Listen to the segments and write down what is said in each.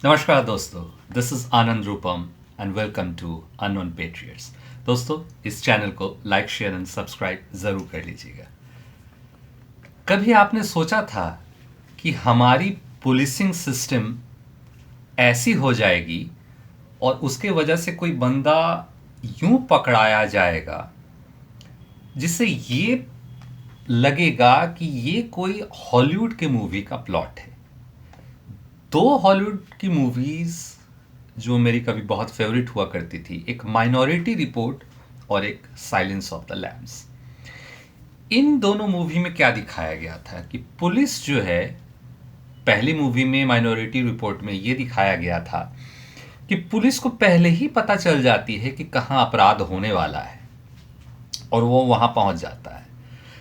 नमस्कार दोस्तों, this is Anand Rupam and welcome to unknown patriots. दोस्तों, इस चैनल को लाइक शेयर एंड सब्सक्राइब ज़रूर कर लीजिएगा। कभी आपने सोचा था कि हमारी पुलिसिंग सिस्टम ऐसी हो जाएगी और उसके वजह से कोई बंदा यूं पकड़ाया जाएगा जिससे ये लगेगा कि ये कोई हॉलीवुड के मूवी का प्लॉट है। दो हॉलीवुड की मूवीज़ जो मेरी कभी बहुत फेवरेट हुआ करती थी, एक माइनॉरिटी रिपोर्ट और एक साइलेंस ऑफ द लैम्स। इन दोनों मूवी में क्या दिखाया गया था कि पुलिस जो है, पहली मूवी में माइनॉरिटी रिपोर्ट में ये दिखाया गया था कि पुलिस को पहले ही पता चल जाती है कि कहाँ अपराध होने वाला है और वो वहाँ पहुँच जाता है।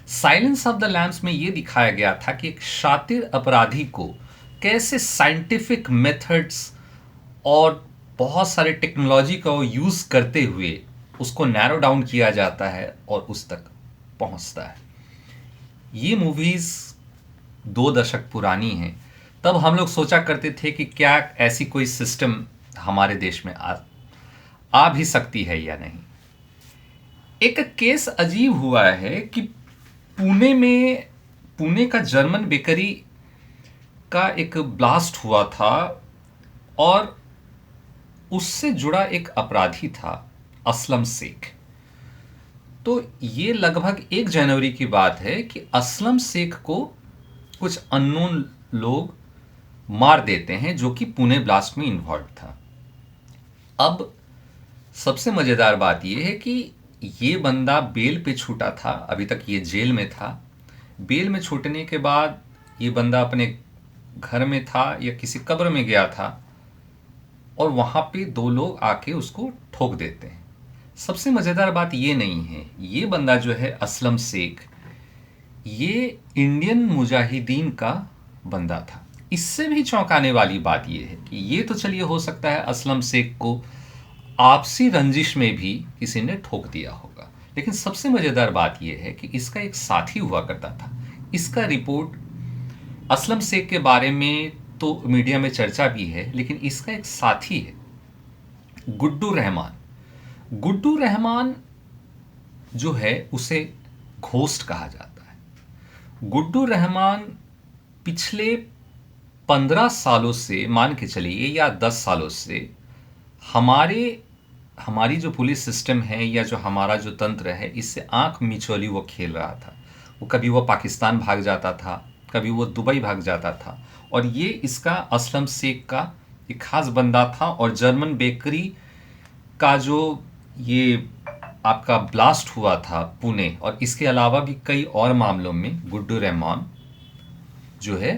साइलेंस ऑफ द लैम्स में ये दिखाया गया था कि एक शातिर अपराधी को कैसे साइंटिफिक मेथड्स और बहुत सारे टेक्नोलॉजी का यूज़ करते हुए उसको नैरो डाउन किया जाता है और उस तक पहुंचता है। ये मूवीज़ 2 दशक पुरानी हैं। तब हम लोग सोचा करते थे कि क्या ऐसी कोई सिस्टम हमारे देश में आ भी सकती है या नहीं। एक केस अजीब हुआ है कि पुणे का जर्मन बेकरी का एक ब्लास्ट हुआ था और उससे जुड़ा एक अपराधी था, असलम शेख। तो ये लगभग 1 जनवरी की बात है कि असलम शेख को कुछ अननोन लोग मार देते हैं जो कि पुणे ब्लास्ट में इन्वॉल्व था। अब सबसे मज़ेदार बात यह है कि ये बंदा बेल पे छूटा था, अभी तक ये जेल में था। बेल में छूटने के बाद ये बंदा अपने घर में था या किसी कब्र में गया था और वहाँ पे 2 लोग आके उसको ठोक देते हैं। सबसे मज़ेदार बात ये नहीं है, ये बंदा जो है असलम शेख, ये इंडियन मुजाहिदीन का बंदा था। इससे भी चौंकाने वाली बात ये है कि ये तो चलिए हो सकता है असलम शेख को आपसी रंजिश में भी किसी ने ठोक दिया होगा, लेकिन सबसे मज़ेदार बात ये है कि इसका एक साथी हुआ करता था। इसका रिपोर्ट असलम शेख के बारे में तो मीडिया में चर्चा भी है, लेकिन इसका एक साथी है, गुड्डू रहमान। गुड्डू रहमान जो है उसे घोस्ट कहा जाता है। गुड्डू रहमान पिछले 15 सालों से, मान के चलिए, या 10 सालों से हमारी जो पुलिस सिस्टम है या जो हमारा जो तंत्र है, इससे आंख मिचौली वो खेल रहा था। वो कभी वो पाकिस्तान भाग जाता था, कभी वो दुबई भाग जाता था, और ये इसका असलम शेख का एक खास बंदा था। और जर्मन बेकरी का जो ये आपका ब्लास्ट हुआ था पुणे, और इसके अलावा भी कई और मामलों में गुड्डू रहमान जो है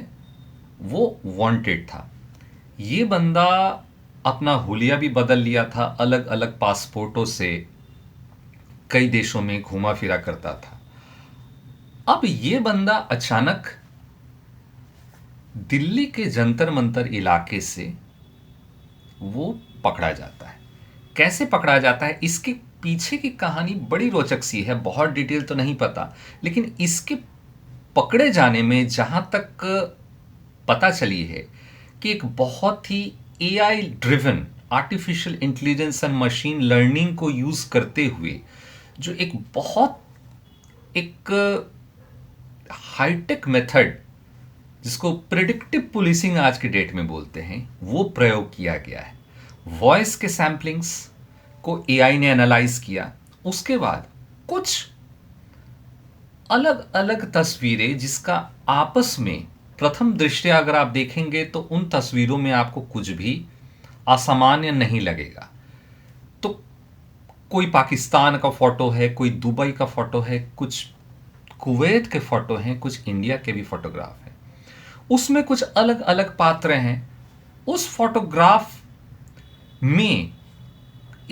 वो वांटेड था। ये बंदा अपना हुलिया भी बदल लिया था, अलग अलग पासपोर्टों से कई देशों में घूमा फिरा करता था। अब ये बंदा अचानक दिल्ली के जंतर मंतर इलाके से वो पकड़ा जाता है। कैसे पकड़ा जाता है, इसके पीछे की कहानी बड़ी रोचक सी है। बहुत डिटेल तो नहीं पता, लेकिन इसके पकड़े जाने में जहां तक पता चली है कि एक बहुत ही AI driven, artificial intelligence and machine learning को यूज़ करते हुए जो एक हाईटेक मेथड, जिसको प्रिडिक्टिव पुलिसिंग आज के डेट में बोलते हैं, वो प्रयोग किया गया है। वॉइस के सैम्पलिंग्स को एआई ने एनालाइज किया, उसके बाद कुछ अलग अलग तस्वीरें जिसका आपस में प्रथम दृष्टया अगर आप देखेंगे तो उन तस्वीरों में आपको कुछ भी असामान्य नहीं लगेगा। तो कोई पाकिस्तान का फ़ोटो है, कोई दुबई का फ़ोटो है, कुछ कुवैत के फ़ोटो हैं, कुछ इंडिया के भी फ़ोटोग्राफ हैं। उसमें कुछ अलग अलग पात्र हैं। उस फोटोग्राफ में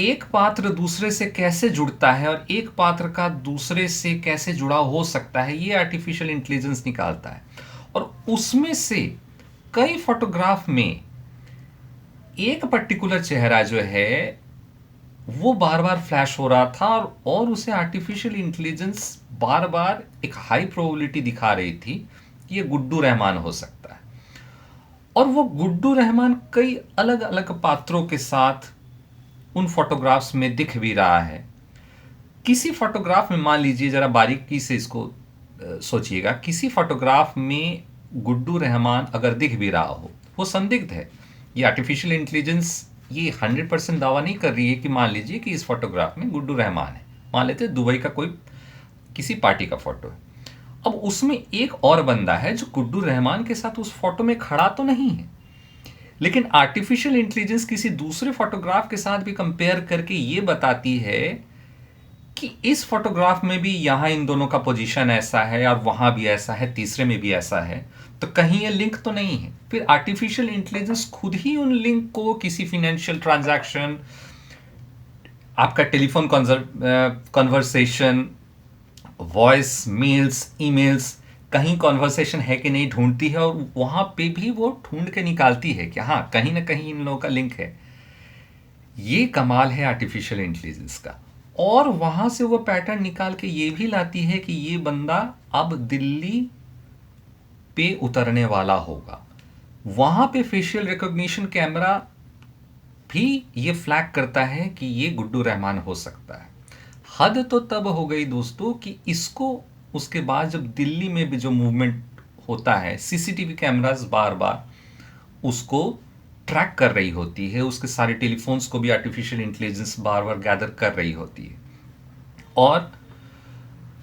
एक पात्र दूसरे से कैसे जुड़ता है और एक पात्र का दूसरे से कैसे जुड़ाव हो सकता है, ये आर्टिफिशियल इंटेलिजेंस निकालता है। और उसमें से कई फोटोग्राफ में एक पर्टिकुलर चेहरा जो है वो बार बार फ्लैश हो रहा था, और उसे आर्टिफिशियल इंटेलिजेंस बार बार एक हाई प्रोबेबिलिटी दिखा रही थी कि ये गुड्डू रहमान हो सकता है। और वो गुड्डू रहमान कई अलग अलग पात्रों के साथ उन फोटोग्राफ्स में दिख भी रहा है। किसी फोटोग्राफ में मान लीजिए, जरा बारीकी से इसको सोचिएगा, किसी फोटोग्राफ में गुड्डू रहमान अगर दिख भी रहा हो, वो संदिग्ध है। ये आर्टिफिशियल इंटेलिजेंस ये 100% दावा नहीं कर रही है कि मान लीजिए कि इस फोटोग्राफ में गुड्डू रहमान है। मान लेते हैं दुबई का कोई किसी पार्टी का फोटो है। अब उसमें एक और बंदा है जो गुड्डू रहमान के साथ उस फोटो में खड़ा तो नहीं है, लेकिन आर्टिफिशियल इंटेलिजेंस किसी दूसरे फोटोग्राफ के साथ भी कंपेयर करके ये बताती है कि इस फोटोग्राफ में भी यहां इन दोनों का पोजीशन ऐसा है और वहां भी ऐसा है, तीसरे में भी ऐसा है, तो कहीं ये लिंक तो नहीं है। फिर आर्टिफिशियल इंटेलिजेंस खुद ही उन लिंक को किसी फिनेंशियल ट्रांजैक्शन, आपका telephone conversation, voice mails, emails, कहीं कॉन्वर्सेशन है कि नहीं ढूंढती है, और वहां पे भी वो ढूंढ के निकालती है कि हाँ कहीं ना कहीं इन लोगों का लिंक है। ये कमाल है आर्टिफिशियल इंटेलिजेंस का। और वहां से वो पैटर्न निकाल के ये भी लाती है कि ये बंदा अब दिल्ली पे उतरने वाला होगा। वहां पे फेशियल रिकॉग्निशन कैमरा भी ये फ्लैग करता है कि ये गुड्डू रहमान हो सकता है। हद तो तब हो गई दोस्तों कि इसको उसके बाद जब दिल्ली में भी जो मूवमेंट होता है, सीसीटीवी कैमरास बार बार उसको ट्रैक कर रही होती है, उसके सारे टेलीफोन्स को भी आर्टिफिशियल इंटेलिजेंस बार बार गैदर कर रही होती है। और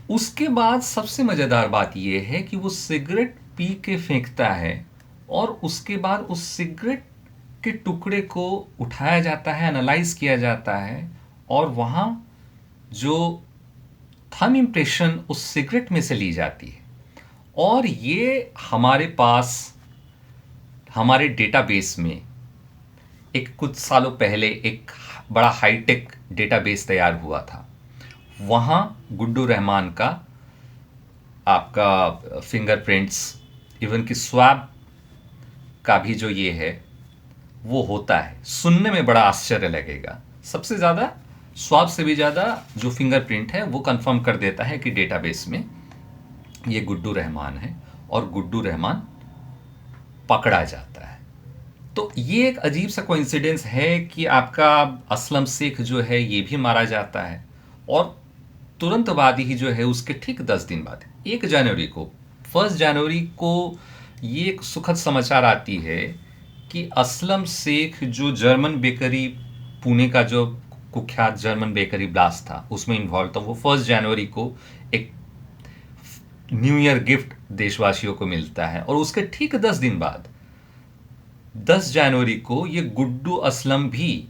उसके बाद सबसे मज़ेदार बात यह है कि वो सिगरेट पी के फेंकता है, और उसके बाद उस सिगरेट के टुकड़े को उठाया जाता है, एनालाइज किया जाता है, और वहाँ जो थंब इम्प्रेशन उस सिगरेट में से ली जाती है। और ये हमारे पास हमारे डेटाबेस में एक कुछ सालों पहले एक बड़ा हाईटेक डेटाबेस तैयार हुआ था। वहाँ गुड्डू रहमान का आपका फिंगरप्रिंट्स, इवन कि स्वैब का भी जो ये है वो होता है। सुनने में बड़ा आश्चर्य लगेगा, सबसे ज़्यादा स्वैब से भी ज़्यादा जो फिंगरप्रिंट है वो कंफर्म कर देता है कि डेटाबेस में ये गुड्डू रहमान है, और गुड्डू रहमान पकड़ा जाता है। तो ये एक अजीब सा कोइंसिडेंस है कि आपका असलम शेख जो है ये भी मारा जाता है, और तुरंत बाद ही जो है उसके ठीक 10 दिन बाद 1 जनवरी को, 1 जनवरी को ये एक सुखद समाचार आती है कि असलम शेख जो जर्मन बेकरी, पुणे का जो कुख्यात जर्मन बेकरी ब्लास्ट था उसमें इन्वॉल्व था, वो 1 जनवरी को एक न्यू ईयर गिफ्ट देशवासियों को मिलता है। और उसके ठीक 10 दिन बाद 10 जनवरी को ये गुड्डू असलम भी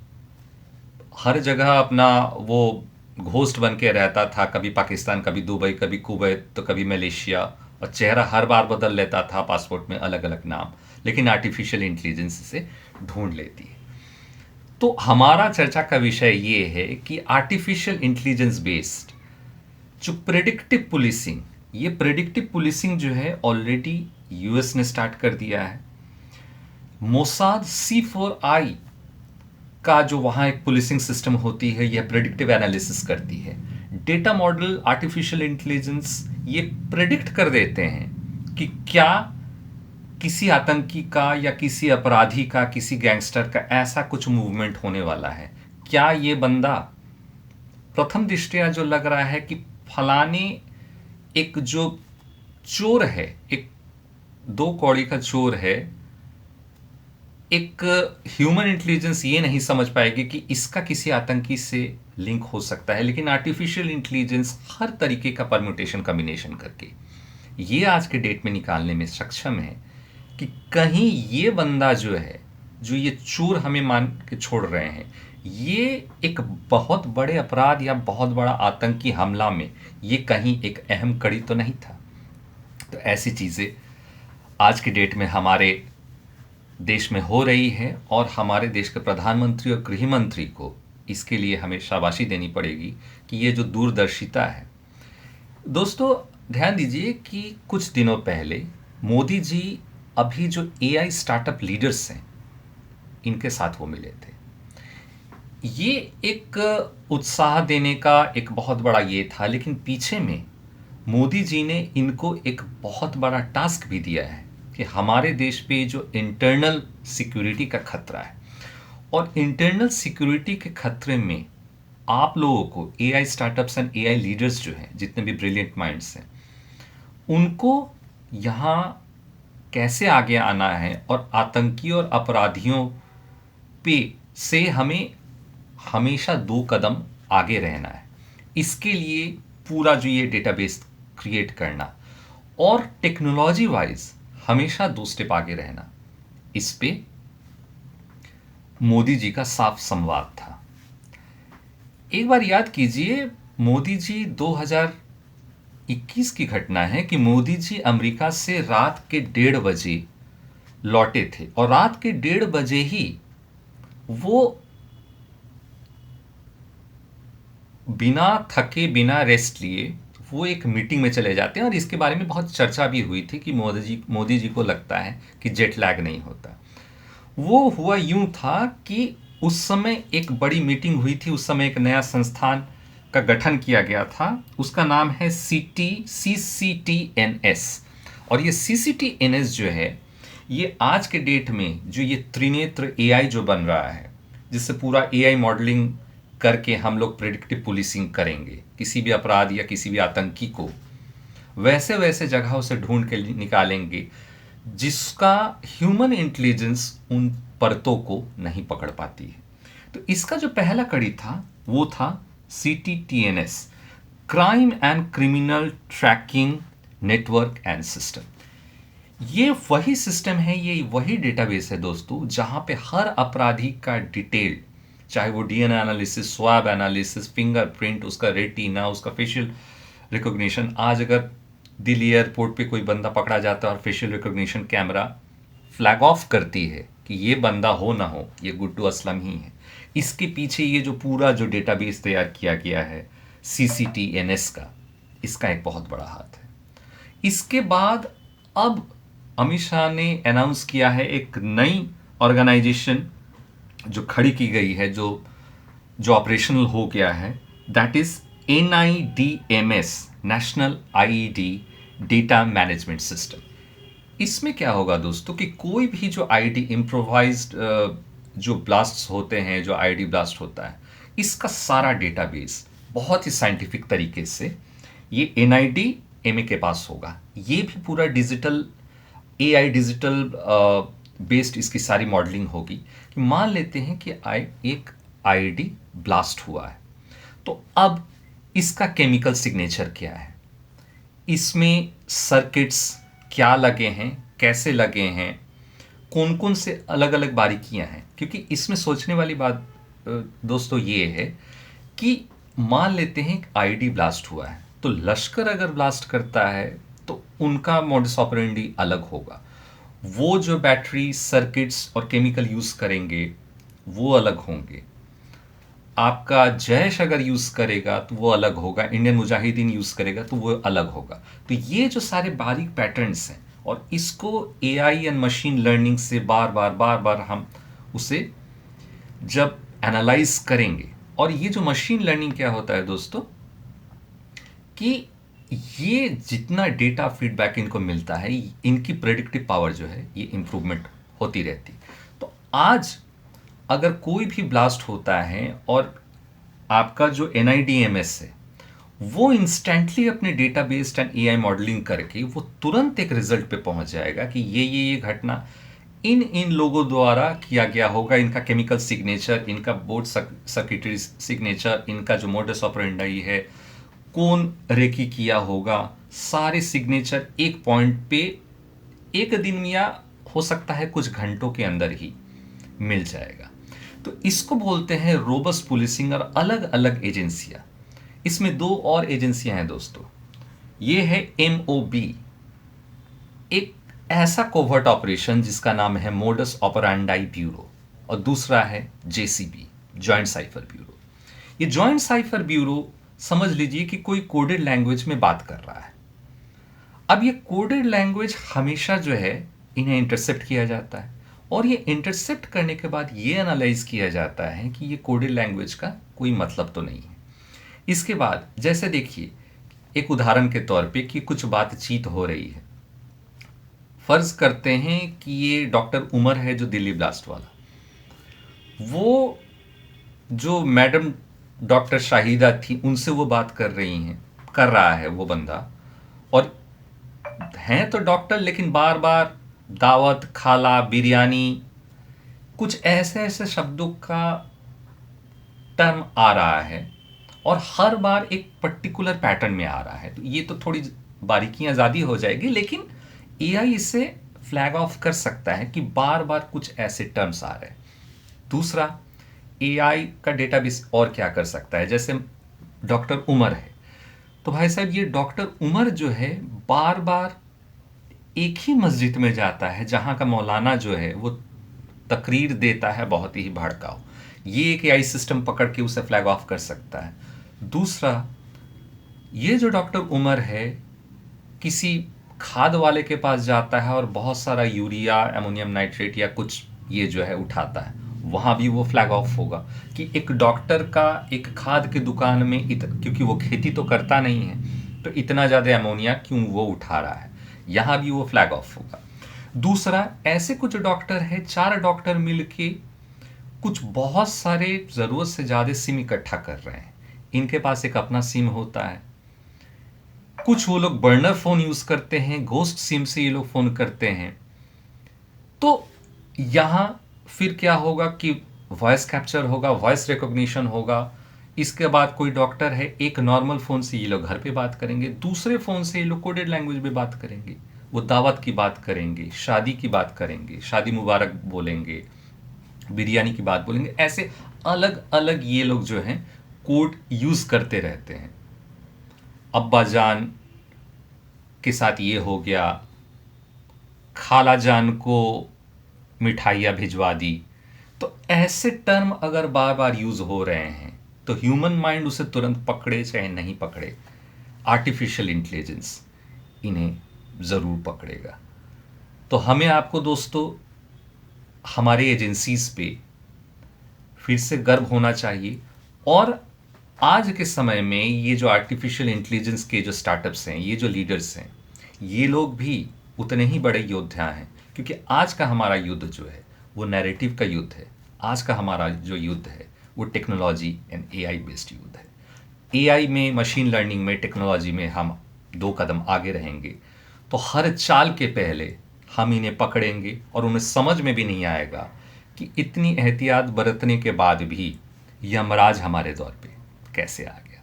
हर जगह अपना वो घोस्ट बन के रहता था, कभी पाकिस्तान, कभी दुबई, कभी कुवैत, तो कभी मलेशिया, और चेहरा हर बार बदल लेता था, पासपोर्ट में अलग अलग नाम, लेकिन आर्टिफिशियल इंटेलिजेंस से ढूंढ लेती है। तो हमारा चर्चा का विषय ये है कि आर्टिफिशियल इंटेलिजेंस बेस्ड जो प्रेडिक्टिव पुलिसिंग, ये प्रेडिक्टिव पुलिसिंग जो है ऑलरेडी यूएस ने स्टार्ट कर दिया है। मोसाद C4I का जो वहाँ एक पुलिसिंग सिस्टम होती है, यह प्रेडिक्टिव एनालिसिस करती है। डेटा मॉडल, आर्टिफिशियल इंटेलिजेंस ये प्रेडिक्ट कर देते हैं कि क्या किसी आतंकी का या किसी अपराधी का, किसी गैंगस्टर का ऐसा कुछ मूवमेंट होने वाला है। क्या ये बंदा प्रथम दृष्टया जो लग रहा है कि फलाने एक जो चोर है, एक 2 कौड़ी का चोर है, एक ह्यूमन इंटेलिजेंस ये नहीं समझ पाएगी कि इसका किसी आतंकी से लिंक हो सकता है, लेकिन आर्टिफिशियल इंटेलिजेंस हर तरीके का परम्यूटेशन कॉम्बिनेशन करके ये आज के डेट में निकालने में सक्षम है कि कहीं ये बंदा जो है, जो ये चोर हमें मान के छोड़ रहे हैं, ये एक बहुत बड़े अपराध या बहुत बड़ा आतंकी हमला में ये कहीं एक अहम कड़ी तो नहीं था। तो ऐसी चीज़ें आज की डेट में हमारे देश में हो रही है, और हमारे देश के प्रधानमंत्री और गृह मंत्री को इसके लिए हमें शाबाशी देनी पड़ेगी कि ये जो दूरदर्शिता है। दोस्तों ध्यान दीजिए कि कुछ दिनों पहले मोदी जी अभी जो AI स्टार्टअप लीडर्स हैं इनके साथ वो मिले थे। ये एक उत्साह देने का एक बहुत बड़ा ये था, लेकिन पीछे में मोदी जी ने इनको एक बहुत बड़ा टास्क भी दिया है कि हमारे देश पे जो इंटरनल सिक्योरिटी का खतरा है, और इंटरनल सिक्योरिटी के खतरे में आप लोगों को AI startups and AI leaders जो हैं, जितने भी ब्रिलियंट माइंड्स हैं, उनको यहाँ कैसे आगे आना है और आतंकी और अपराधियों पे से हमें हमेशा 2 कदम आगे रहना है। इसके लिए पूरा जो ये डेटाबेस क्रिएट करना और टेक्नोलॉजी वाइज हमेशा 2 स्टेप आगे रहना, इस पे मोदी जी का साफ संवाद था। एक बार याद कीजिए, मोदी जी 2021 की घटना है कि मोदी जी अमेरिका से रात के 1:30 बजे लौटे थे, और रात के 1:30 बजे ही वो बिना थके बिना रेस्ट लिए वो एक मीटिंग में चले जाते हैं, और इसके बारे में बहुत चर्चा भी हुई थी कि मोदी जी को लगता है कि जेट लैग नहीं होता। वो हुआ यूं था कि उस समय एक बड़ी मीटिंग हुई थी, उस समय एक नया संस्थान का गठन किया गया था, उसका नाम है CCTNS। और ये CCTNS जो है, ये आज के डेट में जो ये त्रिनेत्र एआई जो बन रहा है, जिससे पूरा एआई मॉडलिंग करके हम लोग प्रेडिक्टिव पुलिसिंग करेंगे किसी भी अपराध या किसी भी आतंकी को, वैसे वैसे जगहों से ढूंढ के निकालेंगे जिसका ह्यूमन इंटेलिजेंस उन परतों को नहीं पकड़ पाती है। तो इसका जो पहला कड़ी था वो था CTTNS, crime and criminal tracking network and system. ये वही सिस्टम है, ये वही डेटाबेस है दोस्तों, जहां पे हर अपराधी का डिटेल, चाहे वो DNA analysis, swab analysis, fingerprint, उसका रेटिना, उसका फेशियल रिकॉग्निशन। आज अगर दिल्ली एयरपोर्ट पे कोई बंदा पकड़ा जाता है और facial recognition camera flag of करती है कि ये बंदा हो ना हो, ये गुड्डू असलम ही है, इसके पीछे ये जो पूरा जो डेटाबेस तैयार किया गया है CCTNS का, इसका एक बहुत बड़ा हाथ है। इसके बाद अब अमित शाह ने अनाउंस किया है एक नई ऑर्गेनाइजेशन जो खड़ी की गई है, जो ऑपरेशनल हो गया है, that is NIDMS, national ID data management system. इसमें क्या होगा दोस्तों कि कोई भी जो आईडी इम्प्रोवाइज्ड जो ब्लास्ट्स होते हैं, जो आईडी ब्लास्ट होता है, इसका सारा डेटाबेस बहुत ही साइंटिफिक तरीके से ये NIDMA के पास होगा। ये भी पूरा डिजिटल AI डिजिटल बेस्ड इसकी सारी मॉडलिंग होगी कि मान लेते हैं कि एक आईडी ब्लास्ट हुआ है, तो अब इसका केमिकल सिग्नेचर क्या है, इसमें सर्किट्स क्या लगे हैं, कैसे लगे हैं, कौन कौन से अलग अलग बारीकियां हैं। क्योंकि इसमें सोचने वाली बात दोस्तों ये है कि मान लेते हैं आईडी ब्लास्ट हुआ है, तो लश्कर अगर ब्लास्ट करता है तो उनका मोडस ऑपरेंडी अलग होगा, वो जो बैटरी, सर्किट्स और केमिकल यूज़ करेंगे वो अलग होंगे। आपका जैश अगर यूज़ करेगा तो वो अलग होगा, इंडियन मुजाहिदीन यूज़ करेगा तो वो अलग होगा। तो ये जो सारे बारीक पैटर्न्स हैं, और इसको AI एंड मशीन लर्निंग से बार बार हम उसे जब एनालाइज करेंगे, और ये जो मशीन लर्निंग क्या होता है दोस्तों कि ये जितना डेटा फीडबैक इनको मिलता है, इनकी प्रेडिक्टिव पावर जो है ये इम्प्रूवमेंट होती रहती। तो आज अगर कोई भी ब्लास्ट होता है और आपका जो NIDMS है वो इंस्टेंटली अपने डेटाबेस एंड AI मॉडलिंग करके वो तुरंत एक रिजल्ट पे पहुंच जाएगा कि ये घटना इन लोगों द्वारा किया गया होगा, इनका केमिकल सिग्नेचर, इनका बोर्ड सर्किटरी सिग्नेचर, इनका जो मोडस ऑपरेंडी है, कौन रेकी किया होगा, सारे सिग्नेचर एक पॉइंट पे एक दिन या हो सकता है कुछ घंटों के अंदर ही मिल जाएगा। तो इसको बोलते हैं रोबस्ट पुलिसिंग। और अलग अलग एजेंसियां, इसमें 2 और एजेंसियां हैं दोस्तों। ये है MOB, एक ऐसा कोवर्ट ऑपरेशन जिसका नाम है मोडस ऑपरेंडी ब्यूरो, और दूसरा है JCB, जॉइंट साइफर ब्यूरो। ये जॉइंट साइफर ब्यूरो समझ लीजिए कि कोई कोडेड लैंग्वेज में बात कर रहा है। अब ये कोडेड लैंग्वेज हमेशा जो है इन्हें इंटरसेप्ट किया जाता है, और ये इंटरसेप्ट करने के बाद ये एनालाइज किया जाता है कि ये कोडेड लैंग्वेज का कोई मतलब तो नहीं है। इसके बाद जैसे देखिए, एक उदाहरण के तौर पे कि कुछ बातचीत हो रही है, फर्ज करते हैं कि ये डॉक्टर उमर है जो दिल्ली ब्लास्ट वाला, वो जो मैडम डॉक्टर शाहिदा थी उनसे वो बात कर रहा है वो बंदा, और हैं तो डॉक्टर लेकिन बार बार दावत, खाला, बिरयानी, कुछ ऐसे ऐसे शब्दों का टर्म आ रहा है और हर बार एक पर्टिकुलर पैटर्न में आ रहा है। तो ये तो थोड़ी बारीकियां ज़्यादा हो जाएगी, लेकिन एआई इसे फ्लैग ऑफ कर सकता है कि बार बार कुछ ऐसे टर्म्स आ रहे हैं। दूसरा, एआई का डेटाबेस और क्या कर सकता है, जैसे डॉक्टर उमर है, तो भाई साहब ये डॉक्टर उमर जो है बार बार एक ही मस्जिद में जाता है जहाँ का मौलाना जो है वो तकरीर देता है बहुत ही भड़काऊ। ये एक एआई सिस्टम पकड़ के उसे फ्लैग ऑफ कर सकता है। दूसरा, ये जो डॉक्टर उमर है किसी खाद वाले के पास जाता है और बहुत सारा यूरिया, अमोनियम नाइट्रेट या कुछ ये जो है उठाता है, वहाँ भी वो फ्लैग ऑफ होगा कि एक डॉक्टर का एक खाद की दुकान में क्योंकि वो खेती तो करता नहीं है तो इतना ज़्यादा अमोनिया क्यों वो उठा रहा है, यहाँ भी वो फ्लैग ऑफ होगा। दूसरा, ऐसे कुछ डॉक्टर है, 4 डॉक्टर मिलके कुछ बहुत सारे ज़रूरत से ज़्यादा सिम इकट्ठा कर रहे हैं। इनके पास एक अपना सिम होता है, कुछ वो लोग बर्नर फ़ोन यूज़ करते हैं, घोस्ट सिम से ये लोग फ़ोन करते हैं। तो यहाँ फिर क्या होगा कि वॉइस कैप्चर होगा, वॉइस रिकॉग्निशन होगा। इसके बाद कोई डॉक्टर है, एक नॉर्मल फ़ोन से ये लोग घर पे बात करेंगे, दूसरे फ़ोन से ये लोग कोडेड लैंग्वेज में बात करेंगे, वो दावत की बात करेंगे, शादी की बात करेंगे, शादी मुबारक बोलेंगे, बिरयानी की बात बोलेंगे। ऐसे अलग अलग ये लोग जो हैं कोड यूज़ करते रहते हैं। अब्बा जान के साथ ये हो गया, खाला जान को मिठाइयाँ भिजवा दी। तो ऐसे टर्म अगर बार बार यूज़ हो रहे हैं तो ह्यूमन माइंड उसे तुरंत पकड़े चाहे नहीं पकड़े, आर्टिफिशियल इंटेलिजेंस इन्हें ज़रूर पकड़ेगा। तो हमें आपको दोस्तों हमारे एजेंसीज़ पे फिर से गर्व होना चाहिए, और आज के समय में ये जो आर्टिफिशियल इंटेलिजेंस के जो स्टार्टअप्स हैं, ये जो लीडर्स हैं, ये लोग भी उतने ही बड़े योद्धा हैं, क्योंकि आज का हमारा युद्ध जो है वो नैरेटिव का युद्ध है। आज का हमारा जो युद्ध है वो टेक्नोलॉजी एंड एआई बेस्ड युद्ध है। एआई में, मशीन लर्निंग में, टेक्नोलॉजी में हम 2 कदम आगे रहेंगे तो हर चाल के पहले हम इन्हें पकड़ेंगे और उन्हें समझ में भी नहीं आएगा कि इतनी एहतियात बरतने के बाद भी यमराज हमारे दौर पे कैसे आ गया।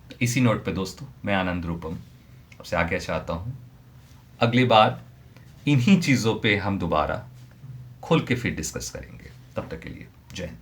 तो इसी नोट पे दोस्तों मैं आनंद रूपम आपसे आज्ञा चाहता हूँ। अगली बार इन्हीं चीज़ों पे हम दोबारा खुल के फिर डिस्कस करेंगे। तब तक के लिए जय हिंद।